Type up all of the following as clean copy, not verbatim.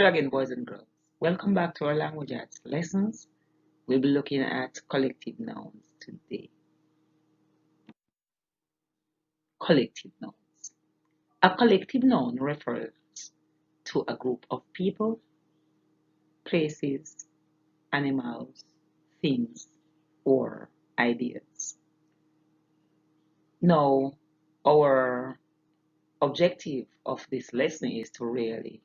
Hello again, boys and girls. Welcome back to our language arts lessons. We'll be looking at collective nouns today. Collective nouns. A collective noun refers to a group of people, places, animals, things, or ideas. Now, our objective of this lesson is to really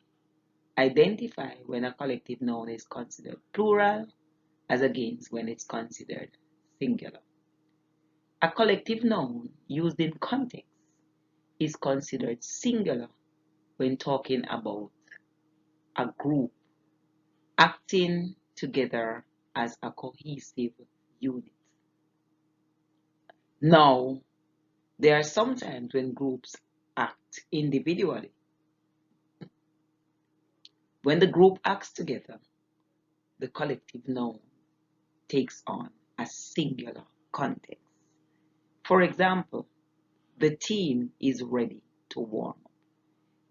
identify when a collective noun is considered plural as against when it's considered singular. A collective noun used in context is considered singular when talking about a group acting together as a cohesive unit. Now, there are sometimes when groups act individually. When the group acts together, the collective noun takes on a singular context. For example, the team is ready to warm up.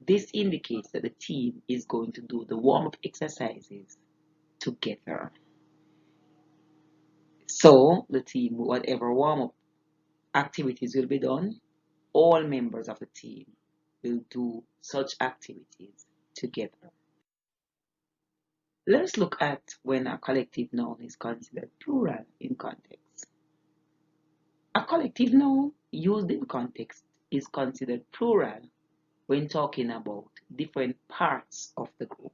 This indicates that the team is going to do the warm-up exercises together. So the team, whatever warm-up activities will be done, all members of the team will do such activities together. Let's look at when a collective noun is considered plural in context. A collective noun used in context is considered plural when talking about different parts of the group.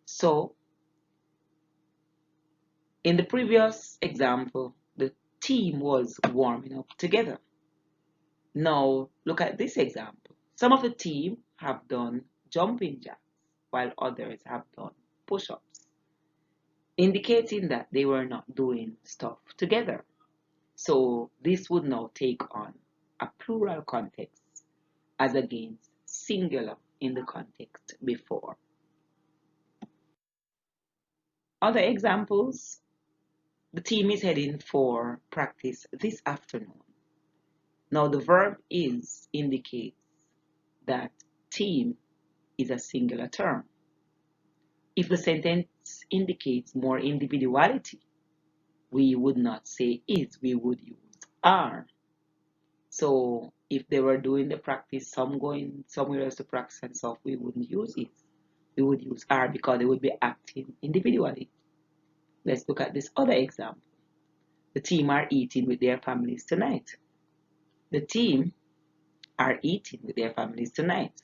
So, in the previous example, the team was warming up together. Now, look at this example. Some of the team have done jumping jacks, while others have done push-ups, indicating that they were not doing stuff together. So, this would now take on a plural context as against singular in the context before. Other examples, the team is heading for practice this afternoon. Now the verb is indicates that team is a singular term. If the sentence indicates more individuality, we would not say is, we would use are. So if they were doing the practice, some going somewhere else to practice and stuff, we wouldn't use it. We would use are because they would be acting individually. Let's look at this other example. The team are eating with their families tonight. The team are eating with their families tonight.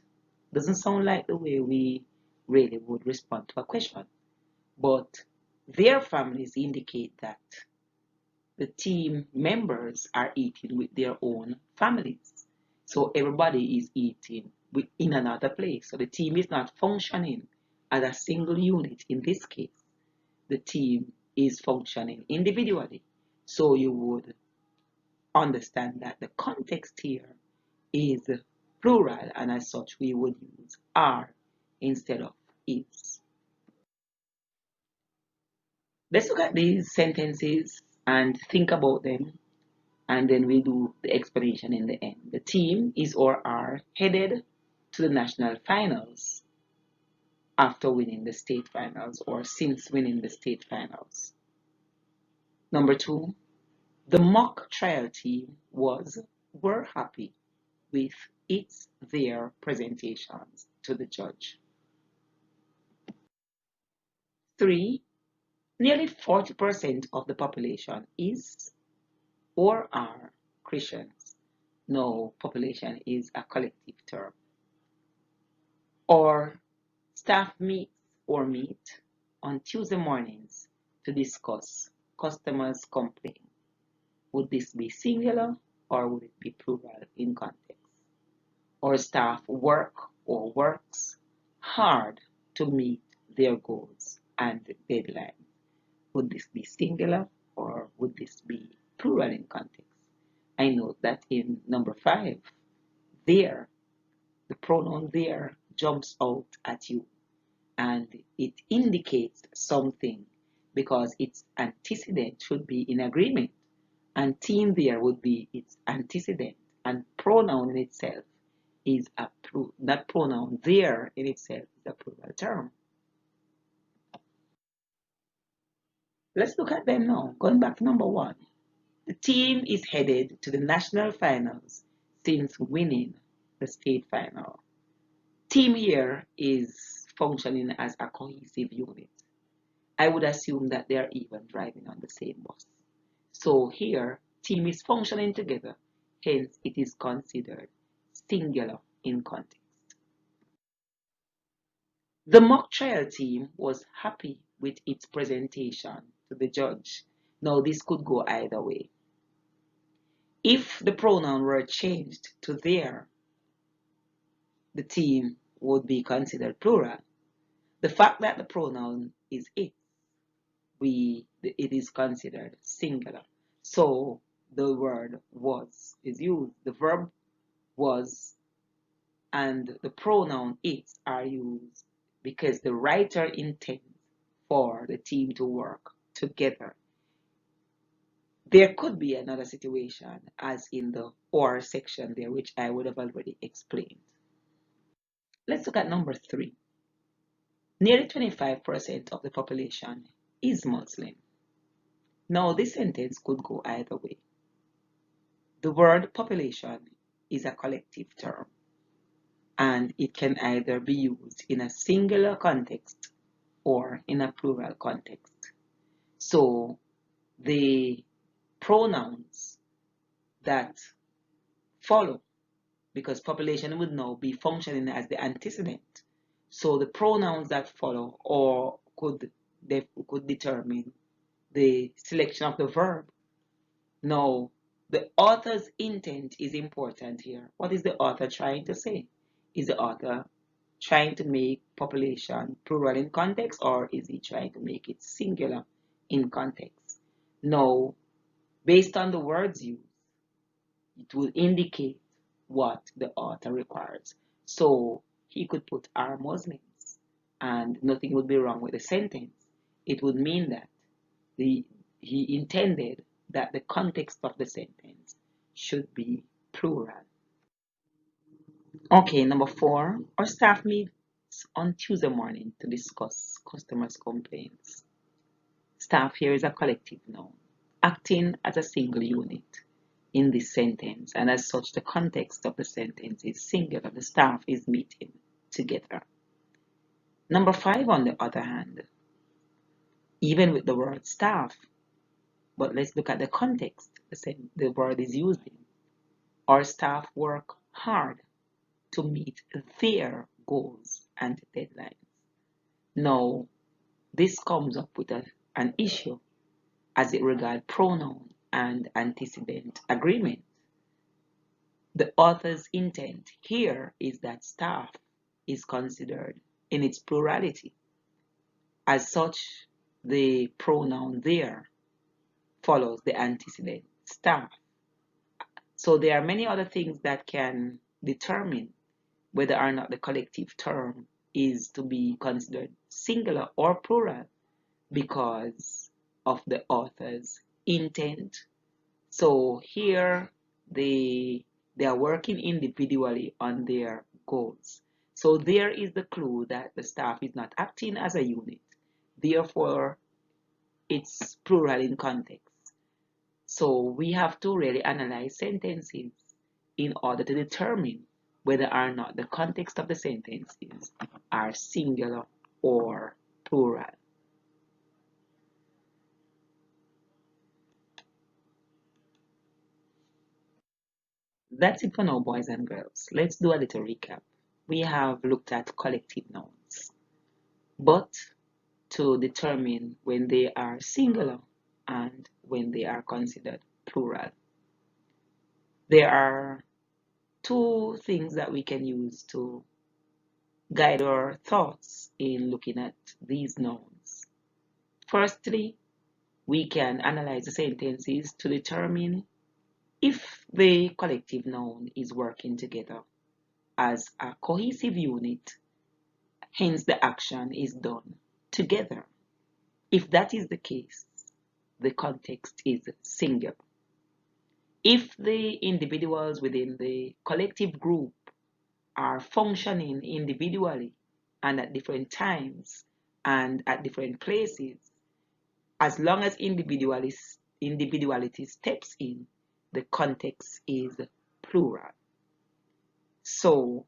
Doesn't sound like the way we really would respond to a question. But their families indicate that the team members are eating with their own families. So everybody is eating in another place. So the team is not functioning as a single unit in this case. The team is functioning individually. So you would understand that the context here is plural, and as such we would use are instead of is. Let's look at these sentences and think about them, and then we do the explanation in the end. The team is or are headed to the national finals after winning the state finals or since winning the state finals. Number 2, the mock trial team were happy with their presentations to the judge. 3, nearly 40% of the population is or are Christians. No, population is a collective term. Or staff meets or meet on Tuesday mornings to discuss customers' complaints. Would this be singular or would it be plural in context? Or staff work or works hard to meet their goals and deadlines. Would this be singular or would this be plural in context? I note that in number 5, there, the pronoun there jumps out at you and it indicates something because its antecedent should be in agreement, and team there would be its antecedent, and pronoun in itself is that pronoun there in itself is a plural term. Let's look at them now. Going back to number one. The team is headed to the national finals since winning the state final. Team here is functioning as a cohesive unit. I would assume that they are even driving on the same bus. So here, team is functioning together, hence it is considered singular in context. The mock trial team was happy with its presentation to the judge. Now, this could go either way. If the pronoun were changed to their, the team would be considered plural. The fact that the pronoun is it is considered singular. So the word was is used. The verb was and the pronoun it are used because the writer intends for the team to work together. There could be another situation as in the or section there, which I would have already explained. Let's look at number three. Nearly 25% of the population is Muslim. Now, this sentence could go either way. The word population is a collective term, and it can either be used in a singular context or in a plural context. So, the pronouns that follow, because population would now be functioning as the antecedent. So the pronouns that follow or they could determine the selection of the verb. Now, the author's intent is important here. What is the author trying to say? Is the author trying to make population plural in context, or is he trying to make it singular in context? Now, based on the words used, it will indicate what the author requires. So he could put are Muslims and nothing would be wrong with the sentence. It would mean that the, he intended that the context of the sentence should be plural. Okay, number four, our staff meets on Tuesday morning to discuss customers' complaints. Staff here is a collective noun, acting as a single unit in this sentence, and as such, the context of the sentence is singular. The staff is meeting together. Number five, on the other hand, even with the word staff, but let's look at the context the word is using. Our staff work hard to meet their goals and deadlines. Now, this comes up with an issue as it regards pronoun and antecedent agreement. The author's intent here is that staff is considered in its plurality. As such, the pronoun there follows the antecedent staff. So there are many other things that can determine whether or not the collective term is to be considered singular or plural because of the author's intent. So here they are working individually on their goals. So there is the clue that the staff is not acting as a unit. Therefore, it's plural in context. So we have to really analyze sentences in order to determine whether or not the context of the sentences are singular or plural. That's it for now, boys and girls. Let's do a little recap. We have looked at collective nouns, but to determine when they are singular and when they are considered plural. There are two things that we can use to guide our thoughts in looking at these nouns. Firstly, we can analyze the sentences to determine if the collective noun is working together as a cohesive unit, hence the action is done together. If that is the case, the context is singular. If the individuals within the collective group are functioning individually and at different times and at different places, As long as individuality steps in, the context is plural. So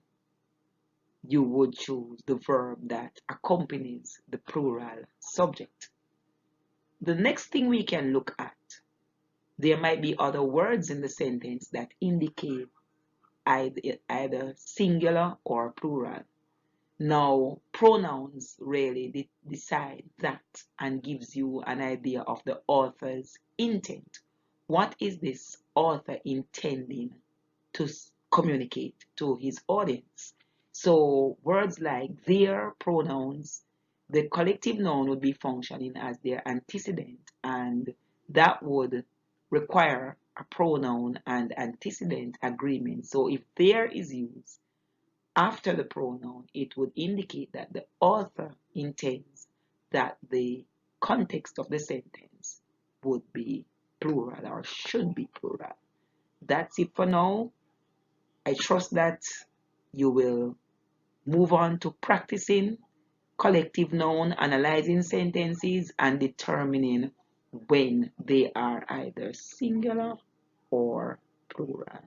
you would choose the verb that accompanies the plural subject. The next thing we can look at, there might be other words in the sentence that indicate either singular or plural. Now, pronouns really decide that and gives you an idea of the author's intent. What is this author intending to communicate to his audience? So words like their, pronouns, the collective noun would be functioning as their antecedent, and that would require a pronoun and antecedent agreement. So if there is used after the pronoun, it would indicate that the author intends that the context of the sentence would be plural or should be plural. That's it for now. I trust that you will move on to practicing collective noun, analyzing sentences, and determining when they are either singular or plural.